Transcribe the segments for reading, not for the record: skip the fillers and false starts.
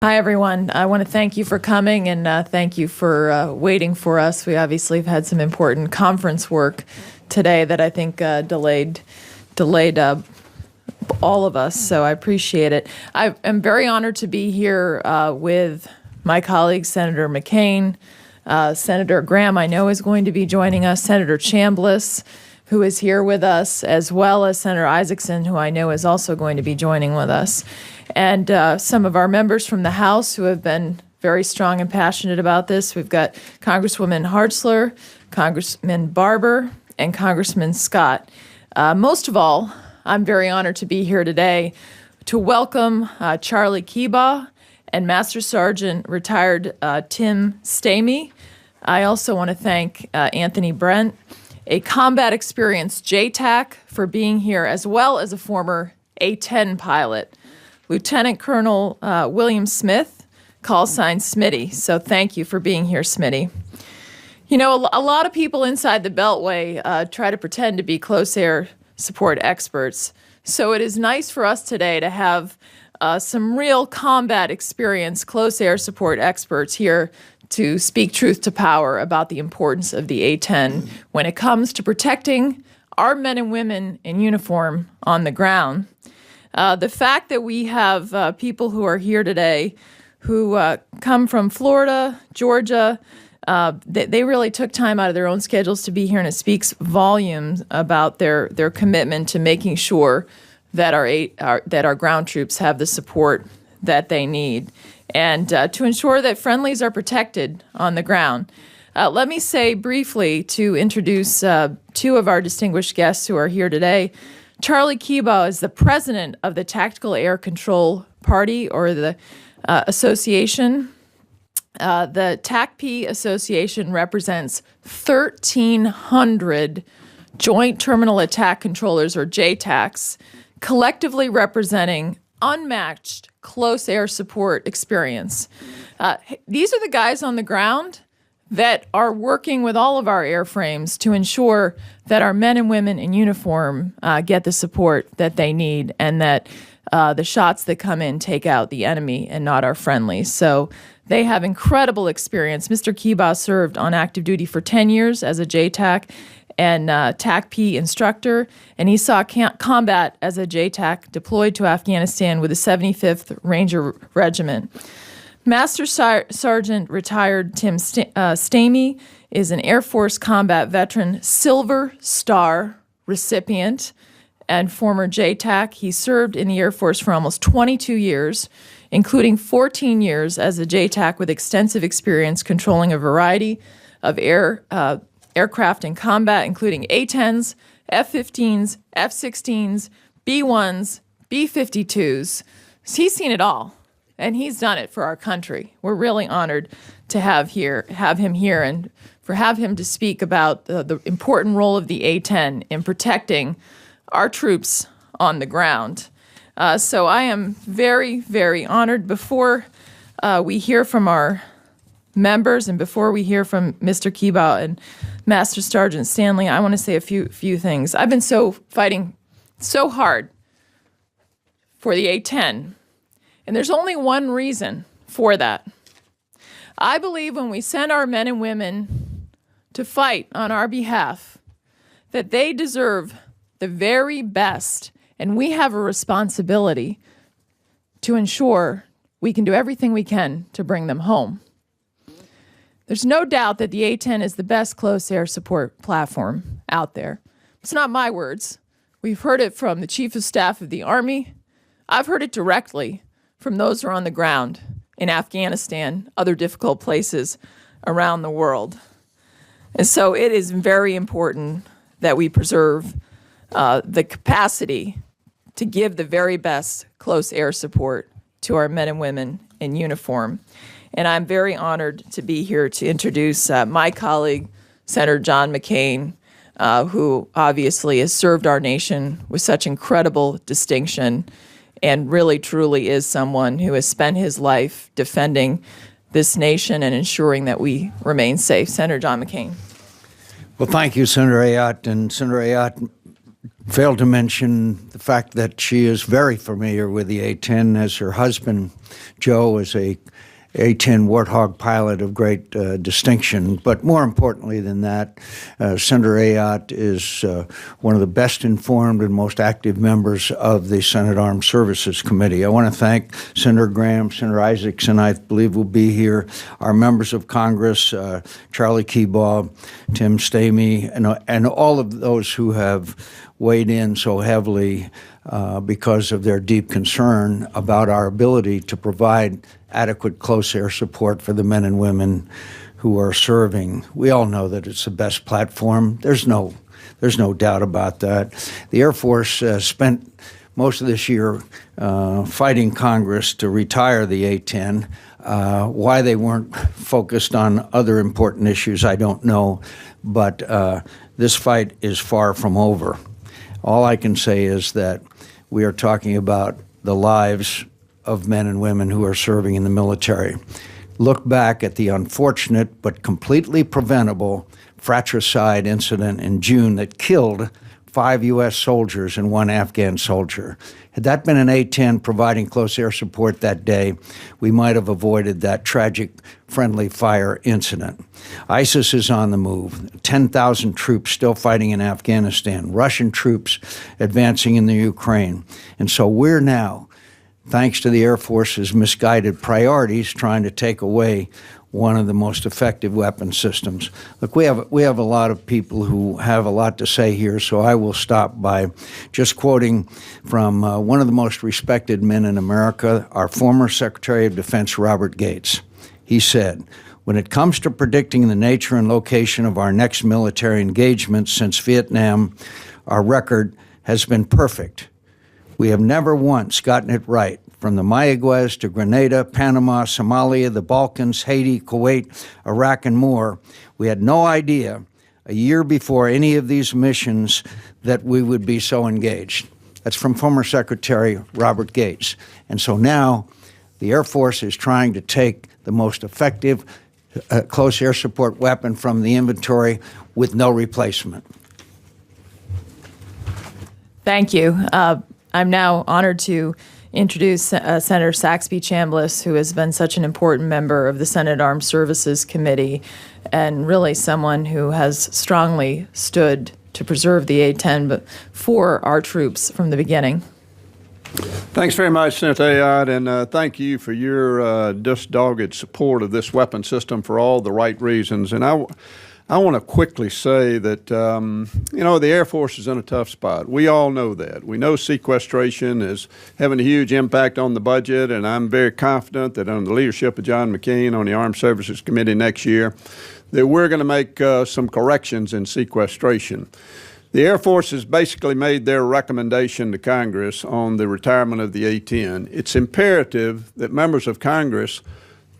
Hi, everyone. I want to thank you for coming and thank you for waiting for us. We obviously have had some important conference work today that I think delayed all of us, so I appreciate it. I am very honored to be here with my colleague, Senator McCain. Senator Graham, I know, is going to be joining us. Senator Chambliss, who is here with us, as well as Senator Isakson, who I know is also going to be joining with us. And some of our members from the House who have been very strong and passionate about this. We've got Congresswoman Hartzler, Congressman Barber, and Congressman Scott. Most of all, I'm very honored to be here today to welcome Charlie Keebaugh and Master Sergeant retired Tim Stamey. I also want to thank Anthony Brent, a combat experienced JTAC, for being here, as well as a former A-10 pilot. Lieutenant Colonel William Smith, call sign Smitty. So thank you for being here, Smitty. You know, a lot of people inside the Beltway try to pretend to be close air support experts. So it is nice for us today to have some real combat experience, close air support experts here to speak truth to power about the importance of the A-10 when it comes to protecting our men and women in uniform on the ground. The fact that we have people who are here today who come from Florida, Georgia, they really took time out of their own schedules to be here, and it speaks volumes about their commitment to making sure that our ground troops have the support that they need, and to ensure that friendlies are protected on the ground. Let me say briefly to introduce two of our distinguished guests who are here today. Charlie Keebaugh is the president of the Tactical Air Control Party, or the association. The TACP Association represents 1,300 Joint Terminal Attack Controllers, or JTACs, collectively representing unmatched close air support experience. These are the guys on the ground that are working with all of our airframes to ensure that our men and women in uniform get the support that they need, and that the shots that come in take out the enemy and not our friendlies. So they have incredible experience. Mr. Keebaugh served on active duty for 10 years as a JTAC and TACP instructor, and he saw combat as a JTAC deployed to Afghanistan with the 75th Ranger Regiment. Master Sergeant retired Tim Stamey is an Air Force combat veteran, Silver Star recipient, and former JTAC. He served in the Air Force for almost 22 years, including 14 years as a JTAC with extensive experience controlling a variety of aircraft in combat, including A-10s, F-15s, F-16s, B-1s, B-52s. He's seen it all, and he's done it for our country. We're really honored to have him here, and have him to speak about the important role of the A-10 in protecting our troops on the ground. So I am very, very honored. Before we hear from our members and before we hear from Mr. Keebaugh and Master Sergeant Stanley, I want to say a few things. I've been fighting so hard for the A-10, and there's only one reason for that. I believe when we send our men and women to fight on our behalf, that they deserve the very best, and we have a responsibility to ensure we can do everything we can to bring them home. There's no doubt that the A-10 is the best close air support platform out there. It's not my words. We've heard it from the Chief of Staff of the Army. I've heard it directly from those who are on the ground in Afghanistan, other difficult places around the world. And so it is very important that we preserve the capacity to give the very best close air support to our men and women in uniform. And I'm very honored to be here to introduce my colleague, Senator John McCain, who obviously has served our nation with such incredible distinction and really truly is someone who has spent his life defending this nation and ensuring that we remain safe. Senator John McCain. Well, thank you, Senator Ayotte. And Senator Ayotte, Failed to mention the fact that she is very familiar with the A-10, as her husband, Joe, is a A-10 Warthog pilot of great distinction. But more importantly than that, Senator Ayotte is one of the best informed and most active members of the Senate Armed Services Committee. I want to thank Senator Graham, Senator Isakson, I believe will be here, our members of Congress, Charlie Keebaugh, Tim Stamey, and all of those who have weighed in so heavily because of their deep concern about our ability to provide adequate close air support for the men and women who are serving. We all know that it's the best platform. There's no doubt about that. The Air Force spent most of this year fighting Congress to retire the A-10. Why they weren't focused on other important issues, I don't know, but this fight is far from over. All I can say is that we are talking about the lives of men and women who are serving in the military. Look back at the unfortunate but completely preventable fratricide incident in June that killed 5 U.S. soldiers and 1 Afghan soldier. Had that been an A-10 providing close air support that day, we might have avoided that tragic friendly fire incident. ISIS is on the move. 10,000 troops still fighting in Afghanistan, Russian troops advancing in the Ukraine. And so we're now, thanks to the Air Force's misguided priorities, trying to take away one of the most effective weapon systems. Look, we have a lot of people who have a lot to say here, so I will stop by just quoting from one of the most respected men in America, our former Secretary of Defense, Robert Gates. He said, "When it comes to predicting the nature and location of our next military engagement since Vietnam, our record has been perfect. We have never once gotten it right. From the Mayaguez to Grenada, Panama, Somalia, the Balkans, Haiti, Kuwait, Iraq, and more, we had no idea a year before any of these missions that we would be so engaged." That's from former Secretary Robert Gates. And so now the Air Force is trying to take the most effective close air support weapon from the inventory with no replacement. Thank you. I'm now honored to introduce Senator Saxby Chambliss, who has been such an important member of the Senate Armed Services Committee and really someone who has strongly stood to preserve the A-10 but for our troops from the beginning. Thanks very much, Senator Ayotte, and thank you for your just dogged support of this weapon system for all the right reasons. And I want to quickly say that, you know, the Air Force is in a tough spot. We all know that. We know sequestration is having a huge impact on the budget, and I'm very confident that under the leadership of John McCain on the Armed Services Committee next year, that we're going to make some corrections in sequestration. The Air Force has basically made their recommendation to Congress on the retirement of the A-10. It's imperative that members of Congress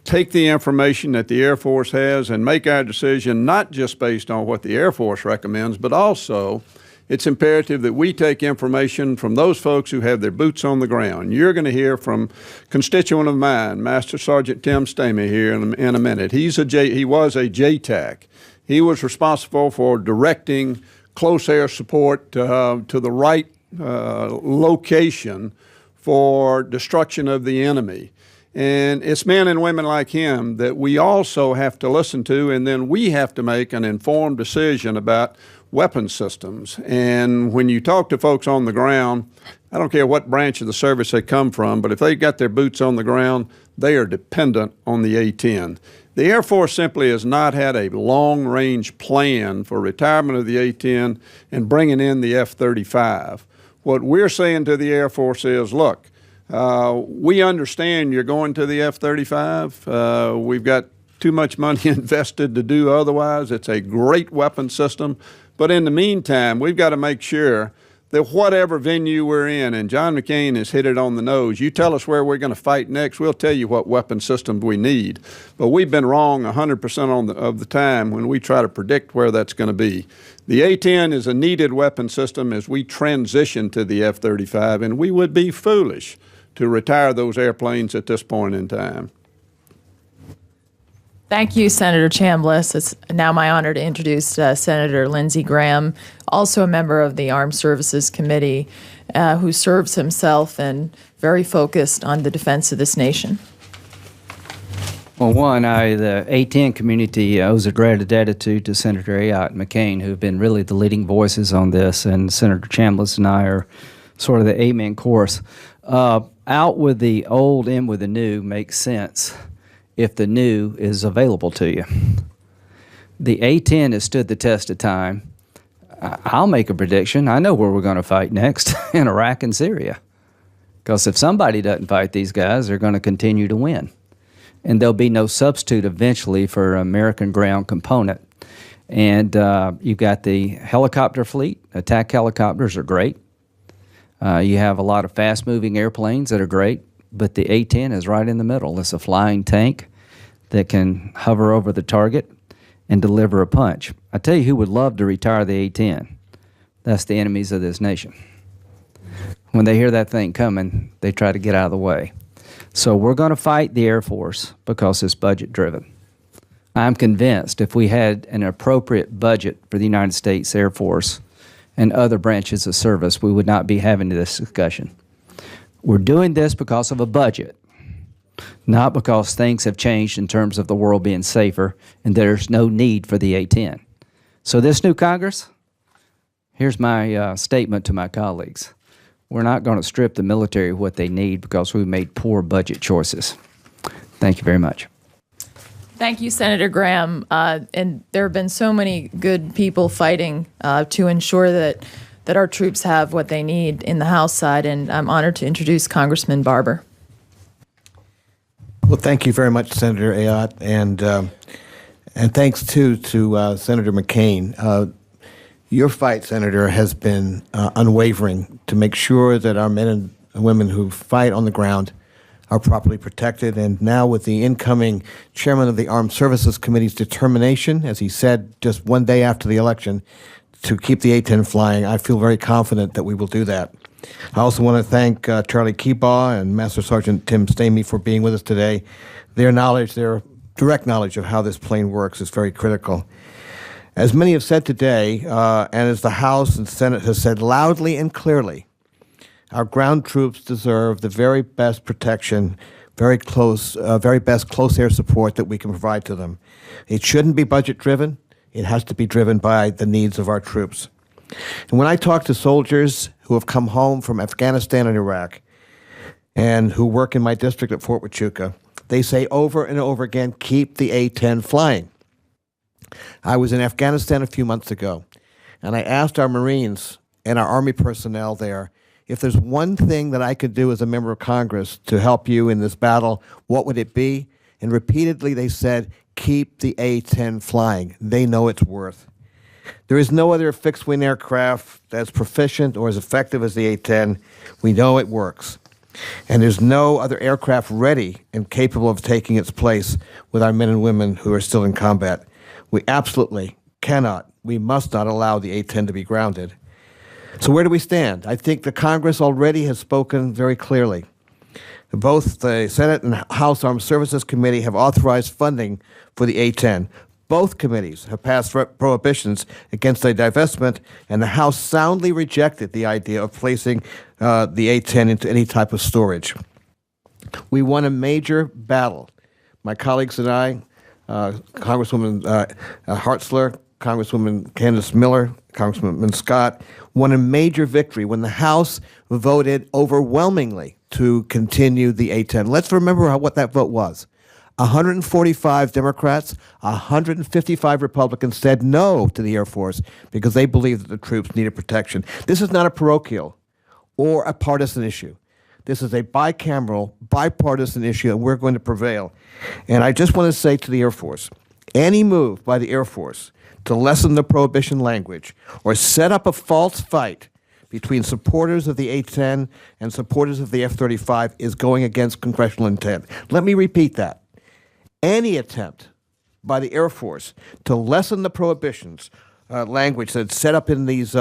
take the information that the Air Force has and make our decision not just based on what the Air Force recommends, but also it's imperative that we take information from those folks who have their boots on the ground. You're going to hear from a constituent of mine, Master Sergeant Tim Stamey, here in a minute. He was a JTAC. He was responsible for directing close air support to the right location for destruction of the enemy. And it's men and women like him that we also have to listen to, and then we have to make an informed decision about weapon systems. And when you talk to folks on the ground, I don't care what branch of the service they come from, but if they've got their boots on the ground, they are dependent on the A-10. The Air Force simply has not had a long-range plan for retirement of the A-10 and bringing in the F-35. What we're saying to the Air Force is, look, we understand you're going to the F-35. We've got too much money invested to do otherwise. It's a great weapon system. But in the meantime, we've got to make sure that whatever venue we're in, and John McCain has hit it on the nose, you tell us where we're going to fight next, we'll tell you what weapon systems we need. But we've been wrong 100% of the time when we try to predict where that's going to be. The A-10 is a needed weapon system as we transition to the F-35, and we would be foolish to retire those airplanes at this point in time. Thank you, Senator Chambliss. It's now my honor to introduce Senator Lindsey Graham, also a member of the Armed Services Committee, who serves himself and very focused on the defense of this nation. Well, the A-10 community owes a great gratitude to Senator Ayotte and McCain, who have been really the leading voices on this, and Senator Chambliss and I are sort of the amen chorus. Out with the old, in with the new makes sense if the new is available to you. The A-10 has stood the test of time. I'll make a prediction. I know where we're going to fight next, in Iraq and Syria. Because if somebody doesn't fight these guys, they're going to continue to win. And there'll be no substitute eventually for an American ground component. And you've got the helicopter fleet. Attack helicopters are great. You have a lot of fast-moving airplanes that are great. But the A-10 is right in the middle. It's a flying tank that can hover over the target and deliver a punch. I tell you who would love to retire the A-10. That's the enemies of this nation. When they hear that thing coming, they try to get out of the way. So we're going to fight the Air Force because it's budget-driven. I'm convinced if we had an appropriate budget for the United States Air Force and other branches of service, we would not be having this discussion. We're doing this because of a budget, not because things have changed in terms of the world being safer and there's no need for the A-10. So this new Congress, here's my statement to my colleagues. We're not going to strip the military of what they need because we made poor budget choices. Thank you very much. Thank you, Senator Graham. And there have been so many good people fighting to ensure that our troops have what they need in the House side, and I'm honored to introduce Congressman Barber. Well, thank you very much, Senator Ayotte, and thanks too to Senator McCain. Your fight, Senator, has been unwavering to make sure that our men and women who fight on the ground are properly protected. And now with the incoming chairman of the Armed Services Committee's determination, as he said just one day after the election, to keep the A-10 flying, I feel very confident that we will do that. I also want to thank Charlie Keebaugh and Master Sergeant Tim Stamey for being with us today. Their direct knowledge of how this plane works is very critical. As many have said today, and as the House and Senate has said loudly and clearly, our ground troops deserve the very best protection, very best close air support that we can provide to them. It shouldn't be budget-driven. It has to be driven by the needs of our troops. And when I talk to soldiers who have come home from Afghanistan and Iraq and who work in my district at Fort Huachuca, they say over and over again, keep the A-10 flying. I was in Afghanistan a few months ago, and I asked our Marines and our Army personnel there, if there's one thing that I could do as a member of Congress to help you in this battle, what would it be? And repeatedly they said, keep the A-10 flying. They know its worth. There is no other fixed-wing aircraft that's proficient or as effective as the A-10. We know it works. And there's no other aircraft ready and capable of taking its place with our men and women who are still in combat. We absolutely cannot, we must not allow the A-10 to be grounded. So where do we stand? I think the Congress already has spoken very clearly. Both the Senate and House Armed Services Committee have authorized funding for the A-10. Both committees have passed prohibitions against the divestment, and the House soundly rejected the idea of placing the A-10 into any type of storage. We won a major battle. My colleagues and I, Congresswoman Hartzler, Congresswoman Candace Miller, Congressman Scott, won a major victory when the House voted overwhelmingly to continue the A-10. Let's remember what that vote was. 145 Democrats, 155 Republicans said no to the Air Force because they believed that the troops needed protection. This is not a parochial or a partisan issue. This is a bicameral, bipartisan issue, and we're going to prevail. And I just want to say to the Air Force, any move by the Air Force to lessen the prohibition language or set up a false fight between supporters of the A-10 and supporters of the F-35 is going against congressional intent. Let me repeat that. Any attempt by the Air Force to lessen the prohibitions language that's set up in these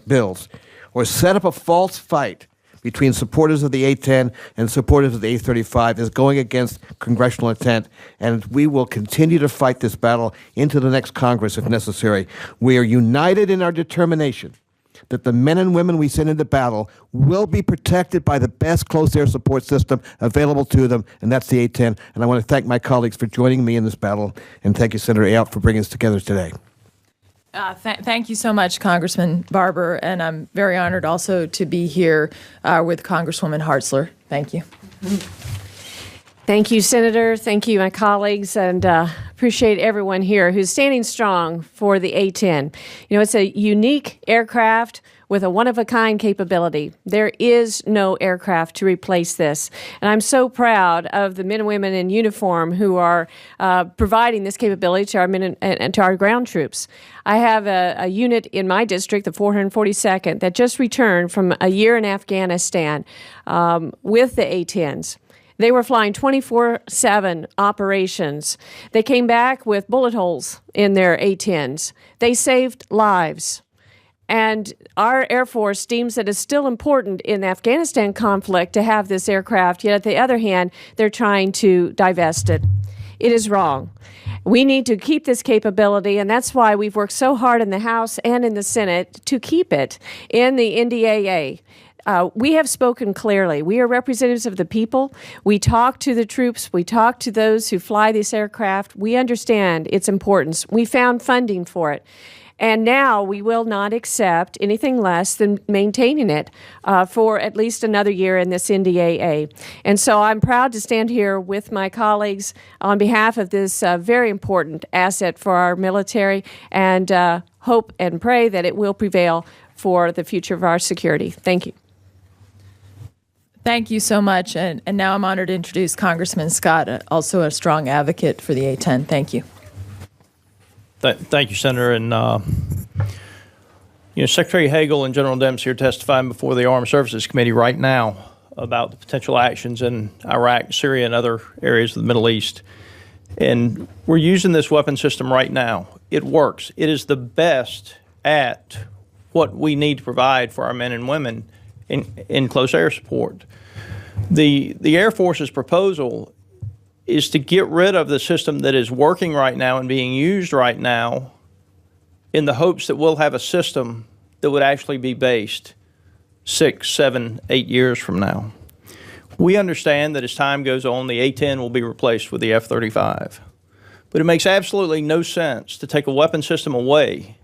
bills or set up a false fight between supporters of the A-10 and supporters of the A-35 is going against congressional intent, and we will continue to fight this battle into the next Congress if necessary. We are united in our determination that the men and women we send into battle will be protected by the best close air support system available to them, and that's the A-10. And I want to thank my colleagues for joining me in this battle, and thank you, Senator Ayotte, for bringing us together today. Thank you so much, Congressman Barber, and I'm very honored also to be here with Congresswoman Hartzler. Thank you. Thank you, Senator. Thank you, my colleagues, and appreciate everyone here who's standing strong for the A-10. You know, it's a unique aircraft with a one-of-a-kind capability. There is no aircraft to replace this. And I'm so proud of the men and women in uniform who are providing this capability to our men and to our ground troops. I have a unit in my district, the 442nd, that just returned from a year in Afghanistan with the A-10s. They were flying 24/7 operations. They came back with bullet holes in their A-10s. They saved lives. And our Air Force deems that it's still important in the Afghanistan conflict to have this aircraft, yet on the other hand, they're trying to divest it. It is wrong. We need to keep this capability, and that's why we've worked so hard in the House and in the Senate to keep it in the NDAA. We have spoken clearly. We are representatives of the people. We talk to the troops. We talk to those who fly this aircraft. We understand its importance. We found funding for it. And now we will not accept anything less than maintaining it for at least another year in this NDAA. And so I'm proud to stand here with my colleagues on behalf of this very important asset for our military, and hope and pray that it will prevail for the future of our security. Thank you. Thank you so much. And now I'm honored to introduce Congressman Scott, also a strong advocate for the A-10. Thank you. Thank you, Senator. And, Secretary Hagel and General Dempsey are testifying before the Armed Services Committee right now about the potential actions in Iraq, Syria, and other areas of the Middle East. And we're using this weapon system right now. It works. It is the best at what we need to provide for our men and women in close air support. The Air Force's proposal is to get rid of the system that is working right now and being used right now in the hopes that we'll have a system that would actually be based 6, 7, 8 years from now. We understand that as time goes on, the A-10 will be replaced with the F-35. But it makes absolutely no sense to take a weapon system away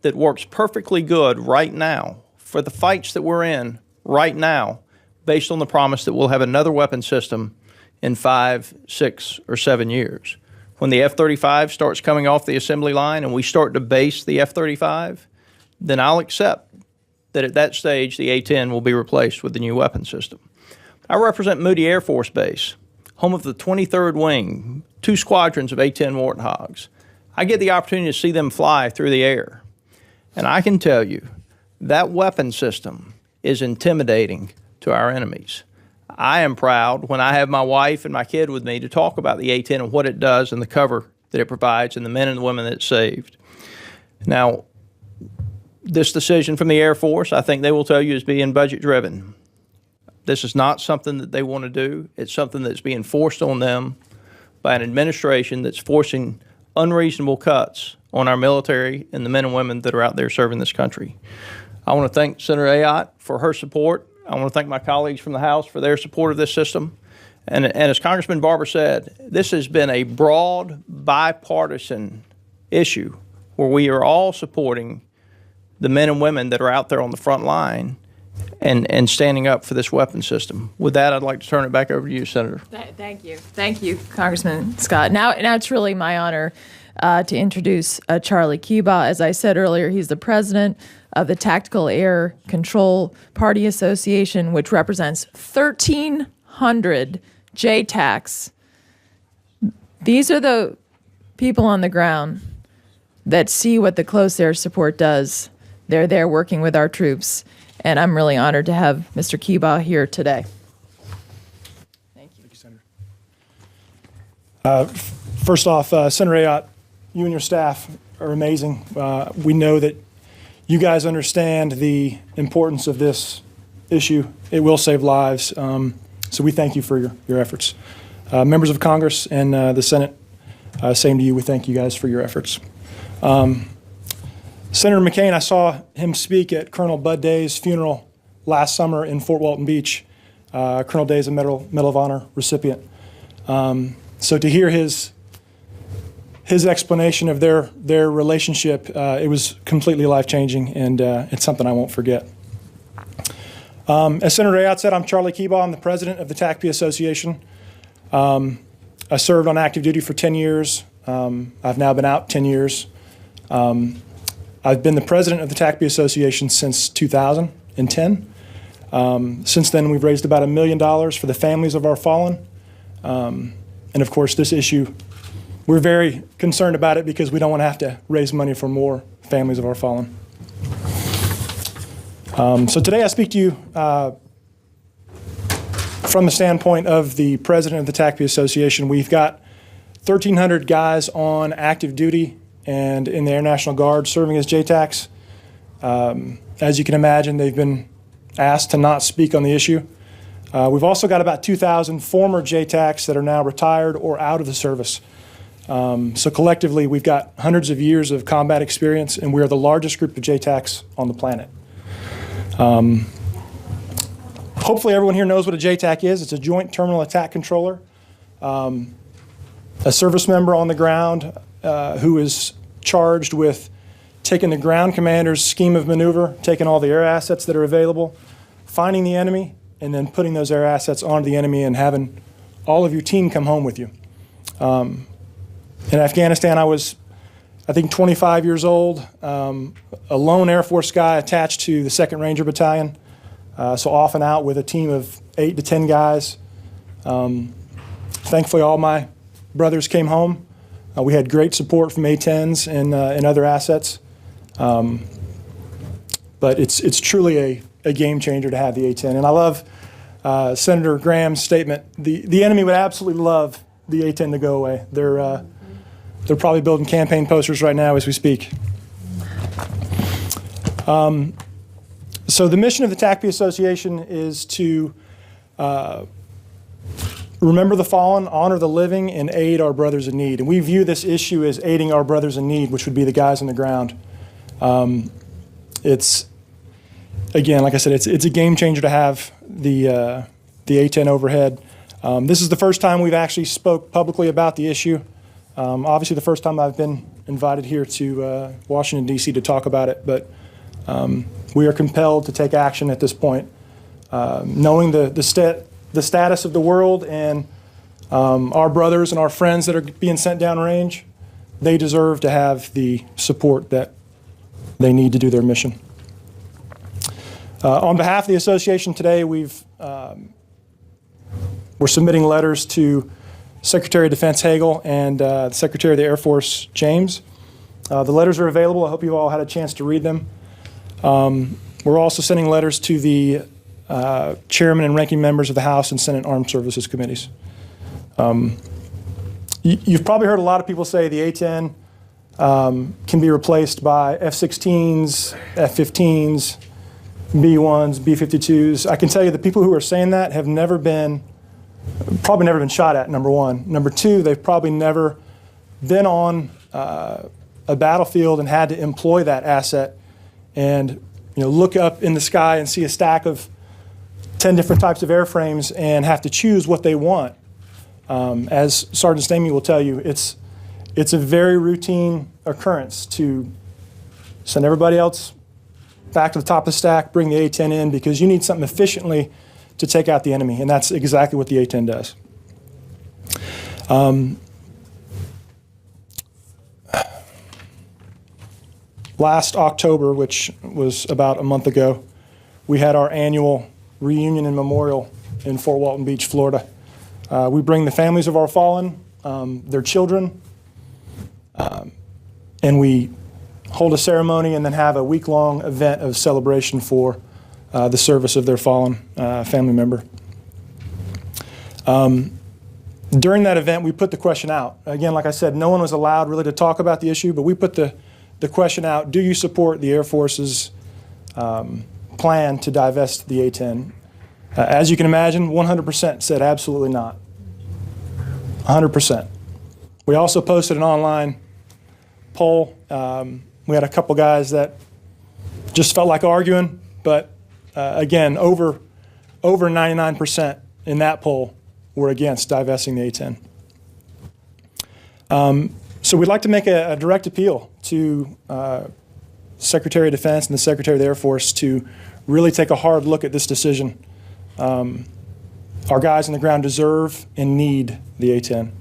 that works perfectly good right now for the fights that we're in right now, based on the promise that we'll have another weapon system in 5, 6, or 7 years. When the F-35 starts coming off the assembly line and we start to base the F-35, then I'll accept that at that stage the A-10 will be replaced with the new weapon system. I represent Moody Air Force Base, home of the 23rd Wing, 2 squadrons of A-10 Warthogs. I get the opportunity to see them fly through the air. And I can tell you, that weapon system is intimidating to our enemies. I am proud when I have my wife and my kid with me to talk about the A-10 and what it does and the cover that it provides and the men and the women that it saved. Now, this decision from the Air Force, I think they will tell you, is being budget driven. This is not something that they want to do. It's something that's being forced on them by an administration that's forcing unreasonable cuts on our military and the men and women that are out there serving this country. I want to thank Senator Ayotte for her support. I want to thank my colleagues from the House for their support of this system. And as Congressman Barber said, this has been a broad, bipartisan issue where we are all supporting the men and women that are out there on the front line and standing up for this weapon system. With that, I'd like to turn it back over to you, Senator. Thank you. Thank you, Congressman Scott. Now it's really my honor to introduce Charlie Cuba. As I said earlier, he's the president of the Tactical Air Control Party Association, which represents 1,300 JTACs. These are the people on the ground that see what the close air support does. They're there working with our troops, and I'm really honored to have Mr. Cuba here today. Thank you. Thank you, Senator. First off, Senator Ayotte, you and your staff are amazing. We know that you guys understand the importance of this issue. It will save lives. So we thank you for your efforts. Members of Congress and the Senate, same to you. We thank you guys for your efforts. Senator McCain, I saw him speak at Colonel Bud Day's funeral last summer in Fort Walton Beach. Colonel Day is a Medal of Honor recipient. So to hear his explanation of their relationship, it was completely life-changing, and it's something I won't forget. As Senator Ayotte said, I'm Charlie Keebaugh. I'm the president of the TACP Association. I served on active duty for 10 years. I've now been out 10 years. I've been the president of the TACP Association since 2010. Since then, we've raised about $1 million for the families of our fallen. And of course, this issue, we're very concerned about it because we don't want to have to raise money for more families of our fallen. So today I speak to you from the standpoint of the president of the TACP Association. We've got 1,300 guys on active duty and in the Air National Guard serving as JTACs. As you can imagine, they've been asked to not speak on the issue. We've also got about 2,000 former JTACs that are now retired or out of the service. So collectively, we've got hundreds of years of combat experience, and we are the largest group of JTACs on the planet. Hopefully everyone here knows what a JTAC is. It's a Joint Terminal Attack Controller. A service member on the ground who is charged with taking the ground commander's scheme of maneuver, taking all the air assets that are available, finding the enemy, and then putting those air assets onto the enemy and having all of your team come home with you. In Afghanistan, I was, I think, 25 years old, a lone Air Force guy attached to the 2nd Ranger Battalion, so often out with a team of 8 to 10 guys. Thankfully, all my brothers came home. We had great support from A-10s and other assets. But it's truly a game changer to have the A-10. And I love Senator Graham's statement. The enemy would absolutely love the A-10 to go away. They're probably building campaign posters right now as we speak. So the mission of the TACP Association is to remember the fallen, honor the living, and aid our brothers in need. And we view this issue as aiding our brothers in need, which would be the guys on the ground. It's, again, like I said, it's a game changer to have the A-10 overhead. This is the first time we've actually spoke publicly about the issue. Obviously, the first time I've been invited here to Washington, D.C. to talk about it, but we are compelled to take action at this point. Knowing the status of the world and our brothers and our friends that are being sent downrange, they deserve to have the support that they need to do their mission. On behalf of the association today, we're submitting letters to Secretary of Defense Hagel and the Secretary of the Air Force, James. The letters are available. I hope you've all had a chance to read them. We're also sending letters to the chairman and ranking members of the House and Senate Armed Services Committees. You've probably heard a lot of people say the A-10 can be replaced by F-16s, F-15s, B-1s, B-52s. I can tell you the people who are saying that have probably never been shot at, number one. Number two, they've probably never been on a battlefield and had to employ that asset and look up in the sky and see a stack of 10 different types of airframes and have to choose what they want. As Sergeant Stamey will tell you, it's a very routine occurrence to send everybody else back to the top of the stack, bring the A-10 in, because you need something efficiently to take out the enemy, and that's exactly what the A-10 does. Last October, which was about a month ago, we had our annual reunion and memorial in Fort Walton Beach, Florida. We bring the families of our fallen, their children, and we hold a ceremony and then have a week-long event of celebration for the service of their fallen family member. During that event, we put the question out. Again, like I said, no one was allowed really to talk about the issue, but we put the question out: do you support the Air Force's plan to divest the A-10. As you can imagine, 100% said absolutely not. 100%. We also posted an online poll. We had a couple guys that just felt like arguing, but again, over 99% in that poll were against divesting the A-10. So we'd like to make a direct appeal to Secretary of Defense and the Secretary of the Air Force to really take a hard look at this decision. Our guys on the ground deserve and need the A-10.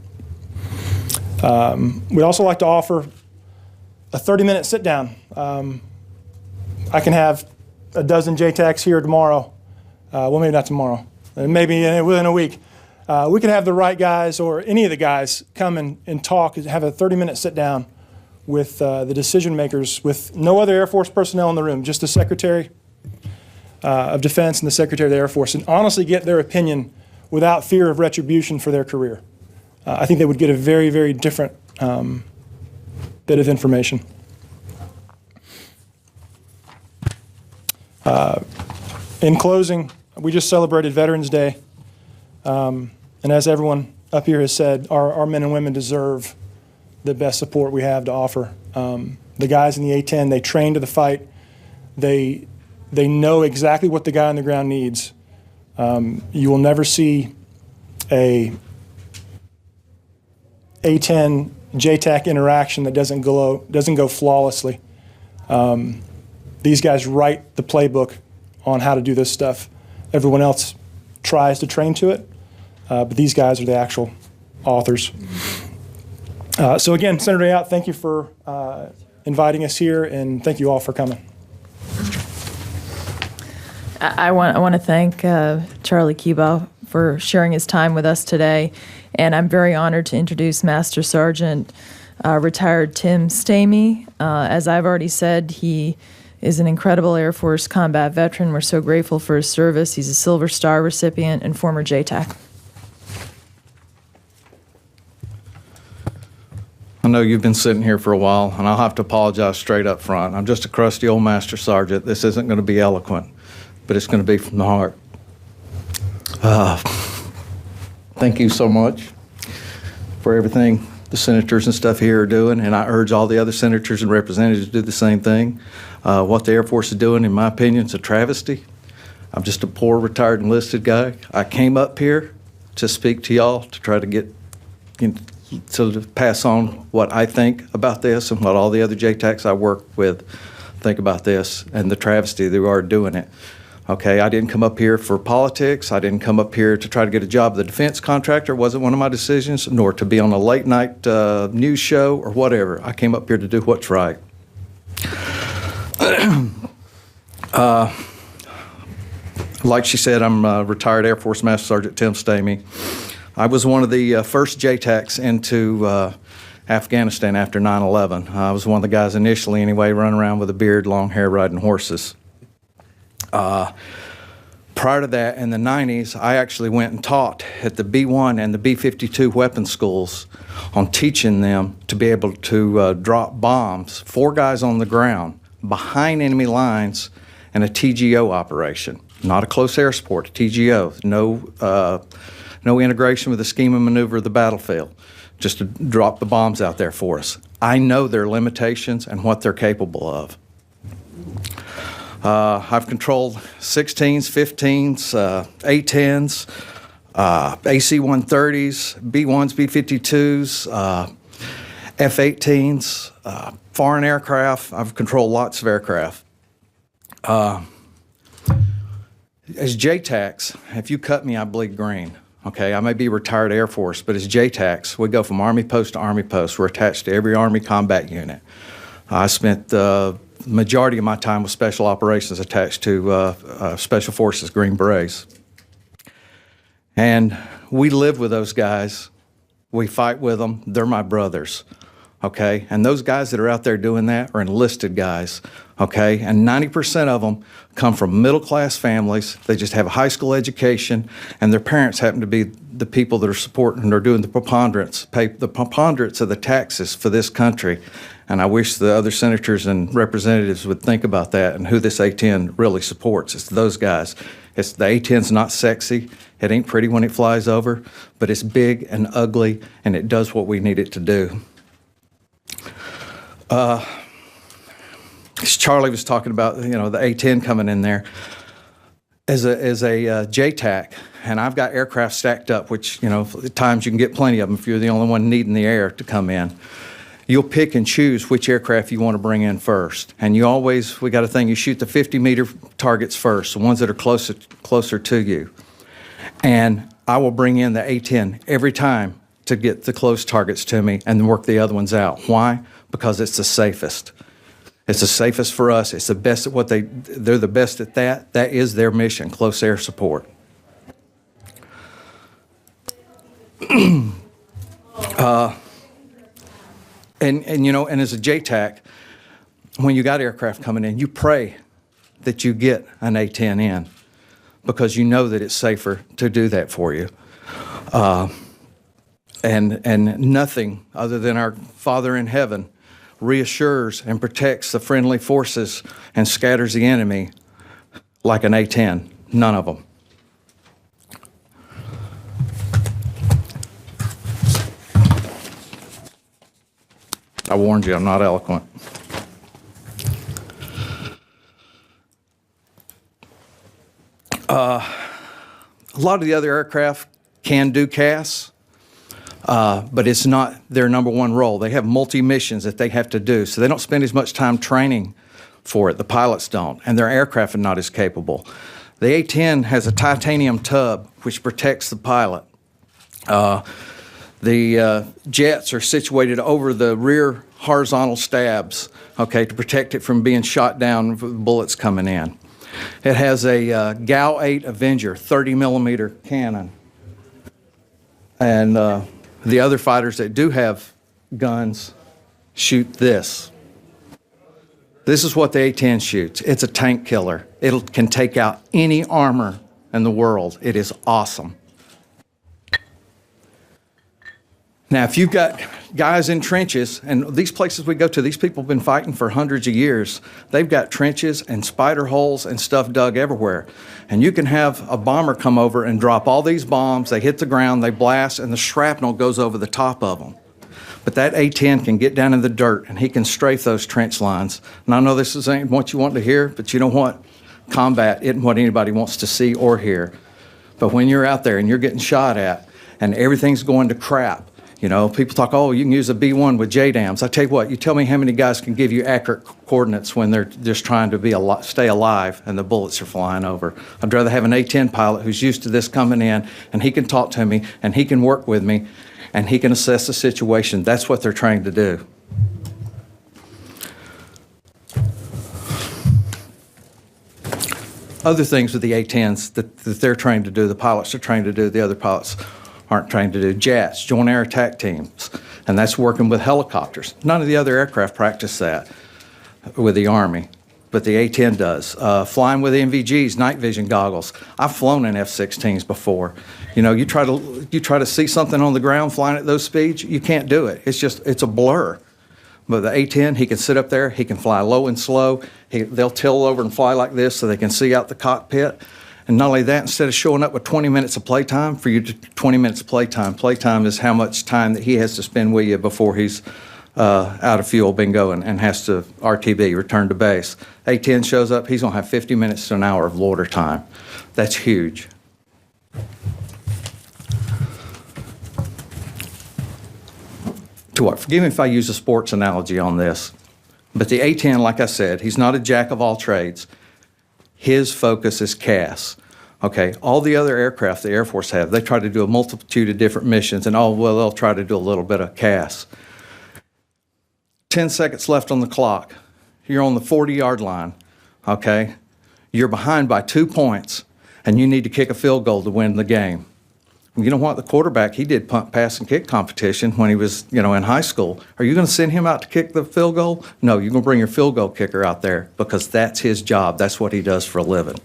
We'd also like to offer a 30-minute sit-down. I can have a dozen JTACs here tomorrow. Well, maybe not tomorrow. Maybe within a week. We could have the right guys or any of the guys come and talk, have a 30-minute sit-down with the decision makers, with no other Air Force personnel in the room, just the Secretary of Defense and the Secretary of the Air Force, and honestly get their opinion without fear of retribution for their career. I think they would get a very, very different bit of information. In closing, we just celebrated Veterans Day. And as everyone up here has said, our men and women deserve the best support we have to offer. The guys in the A-10, they train to the fight. They know exactly what the guy on the ground needs. You will never see a A-10 JTAC interaction that doesn't go flawlessly. These guys write the playbook on how to do this stuff. Everyone else tries to train to it, but these guys are the actual authors. So again, Senator Ayotte, thank you for inviting us here, and thank you all for coming. I want to thank Charlie Kebaugh for sharing his time with us today, and I'm very honored to introduce Master Sergeant retired Tim Stamey. As I've already said, he is an incredible Air Force combat veteran. We're so grateful for his service. He's a Silver Star recipient and former JTAC. I know you've been sitting here for a while, and I'll have to apologize straight up front. I'm just a crusty old Master Sergeant. This isn't going to be eloquent, but it's going to be from the heart. Thank you so much for everything the senators and stuff here are doing, and I urge all the other senators and representatives to do the same thing. What the Air Force is doing, in my opinion, is a travesty. I'm just a poor retired enlisted guy. I came up here to speak to y'all to try to get, to pass on what I think about this and what all the other JTACs I work with think about this and the travesty they are doing it. Okay, I didn't come up here for politics. I didn't come up here to try to get a job with a defense contractor. It wasn't one of my decisions, nor to be on a late night news show or whatever. I came up here to do what's right. Like she said, I'm retired Air Force Master Sergeant Tim Stamey. I was one of the first JTACs into Afghanistan after 9/11. I was one of the guys initially anyway, running around with a beard, long hair, riding horses. Prior to that, in the 90s, I actually went and taught at the B-1 and the B-52 weapons schools on teaching them to be able to drop bombs, 4 guys on the ground, behind enemy lines in a TGO operation. Not a close air support, a TGO. No integration with the scheme and maneuver of the battlefield, just to drop the bombs out there for us. I know their limitations and what they're capable of. I've controlled 16s, 15s, A-10s, AC-130s, B-1s, B-52s, F-18s, foreign aircraft. I've controlled lots of aircraft. As JTACs, if you cut me, I bleed green. Okay, I may be retired Air Force, but as JTACs, we go from Army post to Army post. We're attached to every Army combat unit. I spent the majority of my time with Special Operations attached to Special Forces Green Berets. And we live with those guys. We fight with them. They're my brothers. okay? And those guys that are out there doing that are enlisted guys, okay? And 90% of them come from middle-class families. They just have a high school education, and their parents happen to be the people that are supporting or doing the preponderance, pay the preponderance of the taxes for this country. And I wish the other senators and representatives would think about that and who this A-10 really supports. It's those guys. The A-10's not sexy. It ain't pretty when it flies over, but it's big and ugly, and it does what we need it to do. Charlie was talking about, the A-10 coming in there as a JTAC, and I've got aircraft stacked up, which, at times you can get plenty of them if you're the only one needing the air to come in. You'll pick and choose which aircraft you want to bring in first. And we got a thing, you shoot the 50-meter targets first, the ones that are closer to you. And I will bring in the A-10 every time to get the close targets to me and then work the other ones out. Why? Because it's the safest. It's the safest for us. It's the best at what they're the best at that. That is their mission, close air support. And as a JTAC, when you got aircraft coming in, you pray that you get an A-10 in because you know that it's safer to do that for you. And nothing other than our Father in heaven reassures and protects the friendly forces and scatters the enemy like an A-10. None of them. I warned you, I'm not eloquent. A lot of the other aircraft can do CAS, but it's not their number one role. They have multi-missions that they have to do, so they don't spend as much time training for it. The pilots don't, and their aircraft are not as capable. The A-10 has a titanium tub which protects the pilot. The jets are situated over the rear horizontal stabs, okay, to protect it from being shot down with bullets coming in. It has a GAU-8 Avenger 30-millimeter cannon. And the other fighters that do have guns shoot this. This is what the A-10 shoots. It's a tank killer. It can take out any armor in the world. It is awesome. Now, if you've got guys in trenches, and these places we go to, these people have been fighting for hundreds of years. They've got trenches and spider holes and stuff dug everywhere. And you can have a bomber come over and drop all these bombs. They hit the ground, they blast, and the shrapnel goes over the top of them. But that A-10 can get down in the dirt, and he can strafe those trench lines. And I know this ain't what you want to hear, but you know what? Combat isn't what anybody wants to see or hear. But when you're out there and you're getting shot at, and everything's going to crap, people talk, oh, you can use a B-1 with JDAMs. I tell you what, you tell me how many guys can give you accurate coordinates when they're just trying to stay alive and the bullets are flying over. I'd rather have an A-10 pilot who's used to this coming in, and he can talk to me, and he can work with me, and he can assess the situation. That's what they're trying to do. Other things with the A-10s that they're trained to do, the pilots are trained to do, the other pilots aren't trained to do. JATS, Joint Air Attack Teams, and that's working with helicopters. None of the other aircraft practice that with the Army, but the A-10 does. Flying with NVGs, night vision goggles. I've flown in F-16s before. You try to see something on the ground flying at those speeds, you can't do it. It's a blur. But the A-10, he can sit up there, he can fly low and slow. They'll tilt over and fly like this so they can see out the cockpit. And not only that, instead of showing up with 20 minutes of playtime, for you to 20 minutes of playtime is how much time that he has to spend with you before he's out of fuel, bingo, and has to RTB, return to base. A-10 shows up, he's going to have 50 minutes to an hour of loiter time. That's huge. Forgive me if I use a sports analogy on this, but the A-10, like I said, he's not a jack of all trades. His focus is CAS. Okay, all the other aircraft the Air Force have, they try to do a multitude of different missions, and they'll try to do a little bit of CAS. 10 seconds left on the clock. You're on the 40-yard line, okay? You're behind by 2 points, and you need to kick a field goal to win the game. You know what? The quarterback, he did punt, pass, and kick competition when he was, in high school. Are you going to send him out to kick the field goal? No, you're going to bring your field goal kicker out there because that's his job. That's what he does for a living.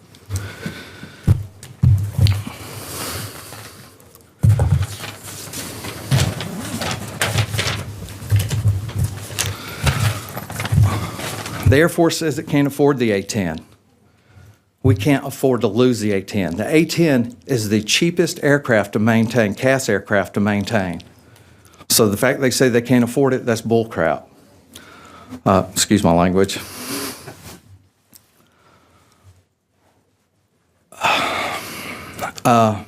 The Air Force says it can't afford the A-10. We can't afford to lose the A-10. The A-10 is the cheapest aircraft to maintain, CAS aircraft to maintain. So the fact they say they can't afford it, that's bull crap. Excuse my language. I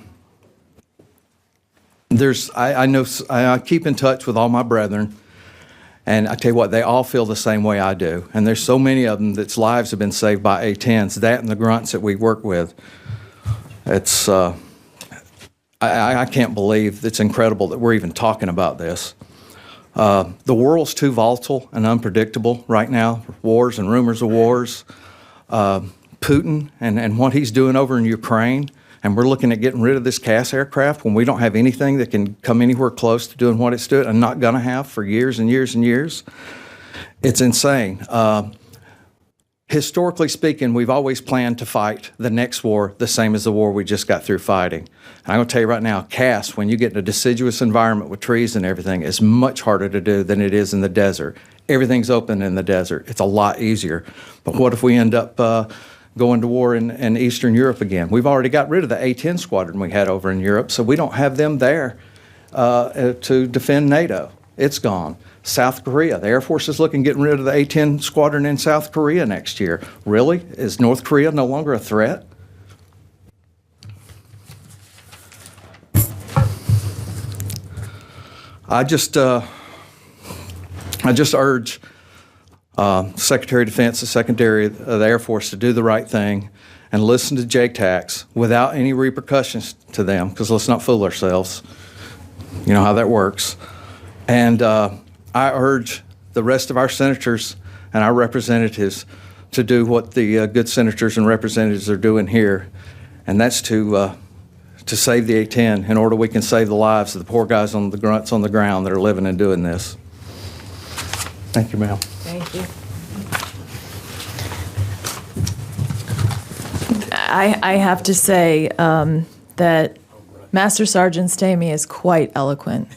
keep in touch with all my brethren. And I tell you what, they all feel the same way I do. And there's so many of them that's lives have been saved by A-10s, that and the grunts that we work with. It's, I can't believe, it's incredible that we're even talking about this. The world's too volatile and unpredictable right now, wars and rumors of wars. Putin and what he's doing over in Ukraine, and we're looking at getting rid of this CAS aircraft when we don't have anything that can come anywhere close to doing what it's doing and not going to have for years and years and years. It's insane. Historically speaking, we've always planned to fight the next war the same as the war we just got through fighting. And I'm going to tell you right now, CAS, when you get in a deciduous environment with trees and everything, is much harder to do than it is in the desert. Everything's open in the desert. It's a lot easier. But what if we end up going to war in Eastern Europe again? We've already got rid of the A-10 squadron we had over in Europe, so we don't have them there to defend NATO. It's gone. South Korea, the Air Force is looking at getting rid of the A-10 squadron in South Korea next year. Really? Is North Korea no longer a threat? I just urge Secretary of Defense, the Secretary of the Air Force to do the right thing and listen to JTACs without any repercussions to them, because let's not fool ourselves. You know how that works. And I urge the rest of our senators and our representatives to do what the good senators and representatives are doing here, and that's to save the A-10 in order we can save the lives of the poor guys on the grunts on the ground that are living and doing this. Thank you, ma'am. Thank you. I have to say that Master Sergeant Stamey is quite eloquent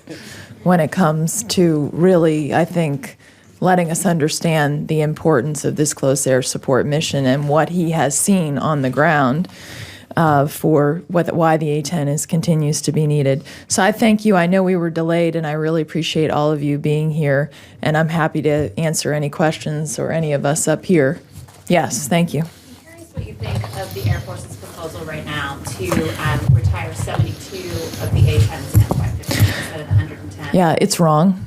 when it comes to really, I think, letting us understand the importance of this close air support mission and what he has seen on the ground for why the A-10 continues to be needed. So I thank you. I know we were delayed, and I really appreciate all of you being here, and I'm happy to answer any questions or any of us up here. Yes, thank you. I'm curious what you think of the Air Force's proposal right now to retire 72 of the A-10s and F-15 instead of the 110. Yeah, it's wrong.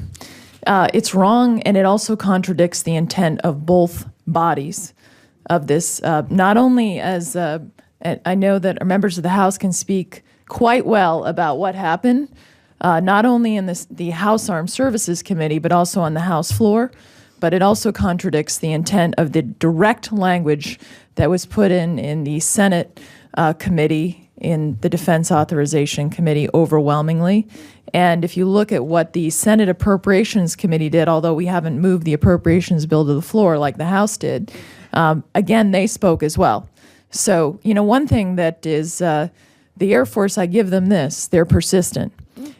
It's wrong, and it also contradicts the intent of both bodies of this, not only as I know that members of the House can speak quite well about what happened, not only in the House Armed Services Committee, but also on the House floor. But it also contradicts the intent of the direct language that was put in the Senate committee, in the Defense Authorization Committee overwhelmingly. And if you look at what the Senate Appropriations Committee did, although we haven't moved the appropriations bill to the floor like the House did, again, they spoke as well. So, one thing that is the Air Force, I give them this, they're persistent.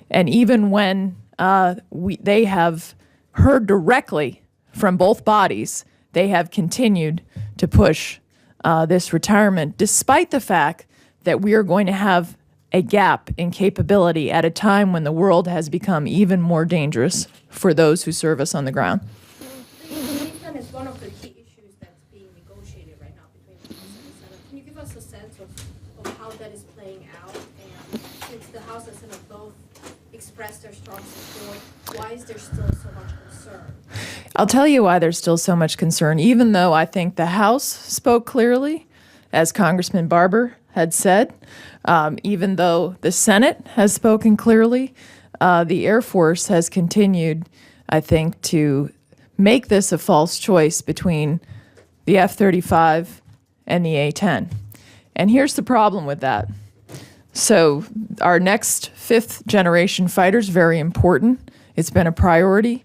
And even when they have heard directly from both bodies, they have continued to push this retirement, despite the fact that we are going to have a gap in capability at a time when the world has become even more dangerous for those who serve us on the ground. A-10 is one of the key issues that's being negotiated right now between the House and the Senate. Can you give us a sense of how that is playing out? And since the House and Senate both expressed their strong support, why is there still so much concern? I'll tell you why there's still so much concern, even though I think the House spoke clearly, as Congressman Barber had said, even though the Senate has spoken clearly, the Air Force has continued, I think, to make this a false choice between the F-35 and the A-10. And here's the problem with that. So our next fifth generation fighter is very important. It's been a priority,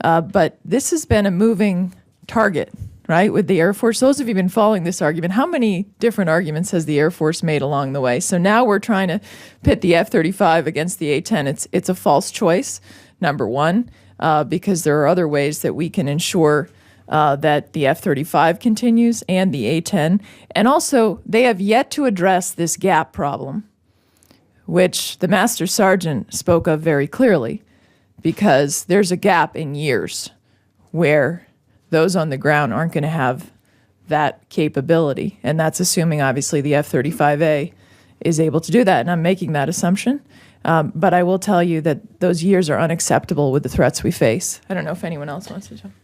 but this has been a moving target, right, with the Air Force. Those of you who've been following this argument, how many different arguments has the Air Force made along the way? So now we're trying to pit the F-35 against the A-10. It's a false choice, number one, because there are other ways that we can ensure that the F-35 continues and the A-10. And also, they have yet to address this gap problem, which the Master Sergeant spoke of very clearly, because there's a gap in years where those on the ground aren't going to have that capability. And that's assuming, obviously, the F-35A is able to do that. And I'm making that assumption. But I will tell you that those years are unacceptable with the threats we face. I don't know if anyone else wants to jump.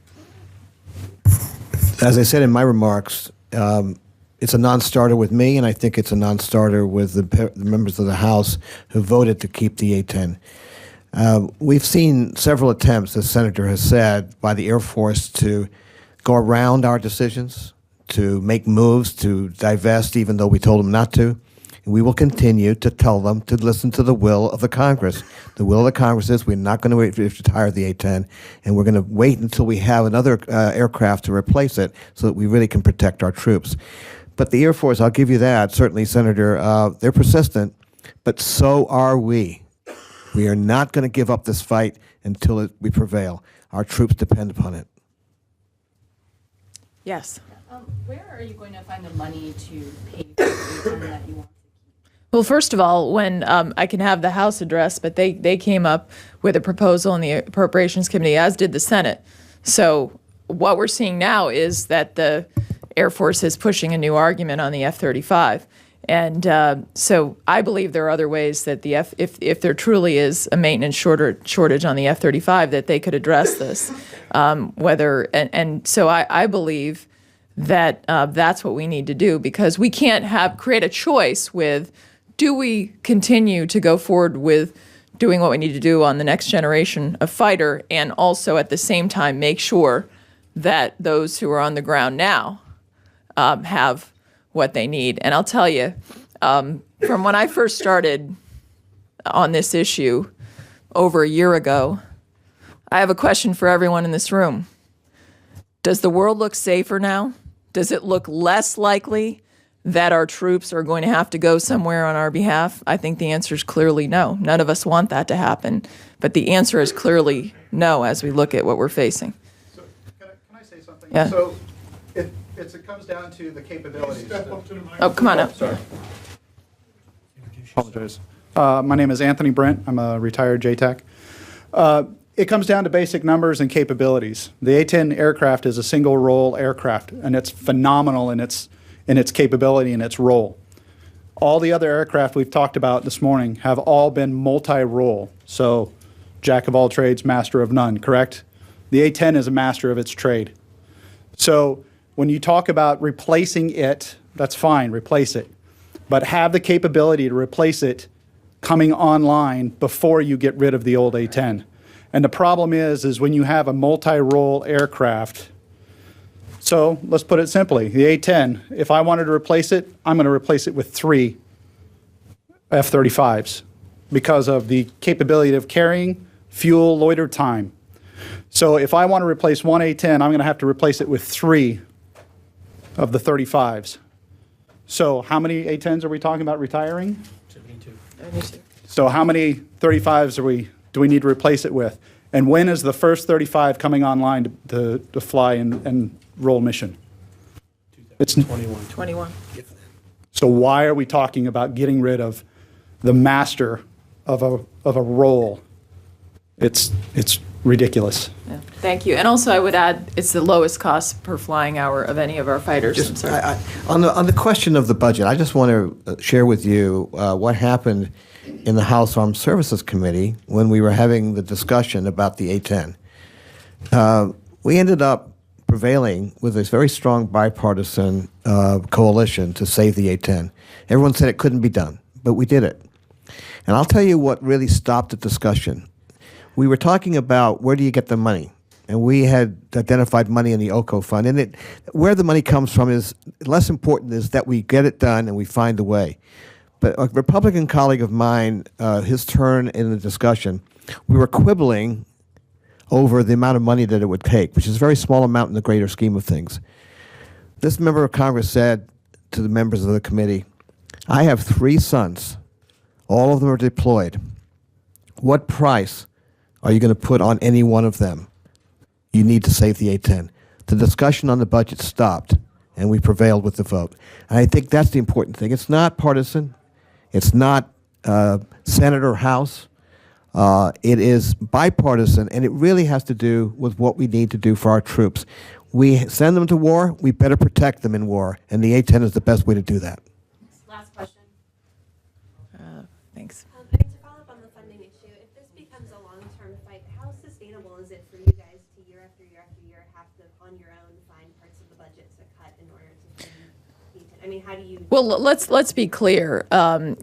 As I said in my remarks, it's a non-starter with me, and I think it's a non-starter with the members of the House who voted to keep the A-10. We've seen several attempts, as Senator has said, by the Air Force to go around our decisions, to make moves, to divest even though we told them not to. We will continue to tell them to listen to the will of the Congress. The will of the Congress is we're not going to wait to retire the A-10, and we're going to wait until we have another aircraft to replace it so that we really can protect our troops. But the Air Force, I'll give you that, certainly, Senator, they're persistent, but so are we. We are not going to give up this fight until we prevail. Our troops depend upon it. Yes. Where are you going to find the money to pay for the A-10 that you want? Well, first of all, when I can have the House address, but they came up with a proposal in the Appropriations Committee, as did the Senate. So what we're seeing now is that the Air Force is pushing a new argument on the F-35. And so I believe there are other ways that the if there truly is a maintenance shortage on the F-35, that they could address this. So I believe that that's what we need to do, because we can't create a choice with, do we continue to go forward with doing what we need to do on the next generation of fighter, and also at the same time make sure that those who are on the ground now have what they need. And I'll tell you, from when I first started on this issue over a year ago, I have a question for everyone in this room. Does the world look safer now? Does it look less likely that our troops are going to have to go somewhere on our behalf? I think the answer is clearly no. None of us want that to happen. But the answer is clearly no as we look at what we're facing. So can I say something? Yeah. So it comes down to the capabilities. Oh, come on up. Sorry. Apologize. My name is Anthony Brent. I'm a retired JTAC. It comes down to basic numbers and capabilities. The A-10 aircraft is a single-role aircraft, and it's phenomenal in its capability and its role. All the other aircraft we've talked about this morning have all been multi-role, so jack of all trades, master of none, correct? The A-10 is a master of its trade. So when you talk about replacing it, that's fine, replace it. But have the capability to replace it coming online before you get rid of the old A-10. And the problem is when you have a multi-role aircraft, so let's put it simply, the A-10, if I wanted to replace it, I'm going to replace it with 3 F-35s because of the capability of carrying, fuel, loiter time. So if I want to replace one A-10, I'm going to have to replace it with 3 of the 35s. So how many A-10s are we talking about retiring? 72. So how many 35s do we need to replace it with? And when is the first 35 coming online to fly and roll mission? It's 21. So why are we talking about getting rid of the master of a role? It's ridiculous. Yeah. Thank you. And also I would add, it's the lowest cost per flying hour of any of our fighters. On the question of the budget, I just want to share with you what happened in the House Armed Services Committee when we were having the discussion about the A-10. We ended up prevailing with this very strong bipartisan coalition to save the A-10. Everyone said it couldn't be done, but we did it. And I'll tell you what really stopped the discussion. We were talking about where do you get the money, and we had identified money in the OCO fund. And where the money comes from is less important, is that we get it done and we find a way. but a Republican colleague of mine, his turn in the discussion, we were quibbling over the amount of money that it would take, which is a very small amount in the greater scheme of things. This member of Congress said to the members of the committee, I have 3 sons. All of them are deployed. What price are you going to put on any one of them? You need to save the A-10. The discussion on the budget stopped, and we prevailed with the vote. And I think that's the important thing. It's not partisan. It's not Senate or House. It is bipartisan, and it really has to do with what we need to do for our troops. We send them to war, we better protect them in war, and the A-10 is the best way to do that. Last question. Thanks. To follow up on the funding issue, if this becomes a long-term fight, how sustainable is it for you guys to year after year after year have to, on your own, find parts of the budget to cut in order to fund the A-10? I mean, how do you... Well, let's be clear.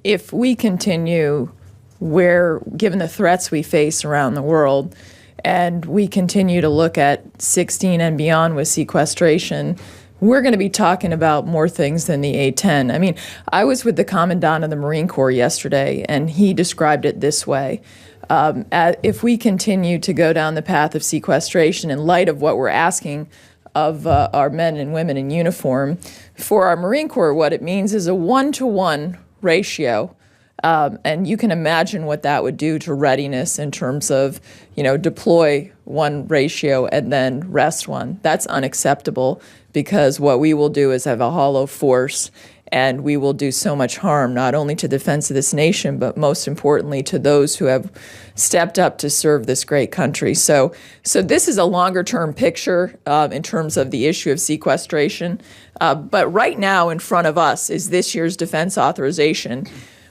If we continue given the threats we face around the world, and we continue to look at 16 and beyond with sequestration, we're going to be talking about more things than the A-10. I mean, I was with the Commandant of the Marine Corps yesterday, and he described it this way. If we continue to go down the path of sequestration in light of what we're asking of our men and women in uniform, for our Marine Corps, what it means is a 1-to-1 ratio. And you can imagine what that would do to readiness in terms of, deploy 1 ratio and then rest 1. That's unacceptable, because what we will do is have a hollow force, and we will do so much harm, not only to the defense of this nation, but most importantly to those who have stepped up to serve this great country. So this is a longer-term picture in terms of the issue of sequestration. But right now in front of us is this year's defense authorization,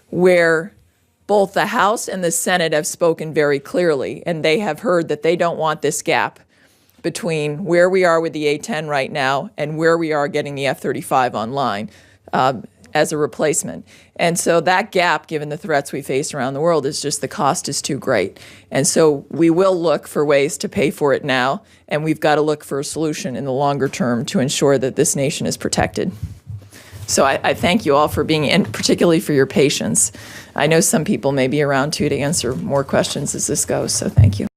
where both the House and the Senate have spoken very clearly, and they have heard that they don't want this gap between where we are with the A-10 right now and where we are getting the F-35 online as a replacement. And so that gap, given the threats we face around the world, is just the cost is too great. And so we will look for ways to pay for it now, and we've got to look for a solution in the longer term to ensure that this nation is protected. So I thank you all for being in, particularly for your patience. I know some people may be around too to answer more questions as this goes, so thank you.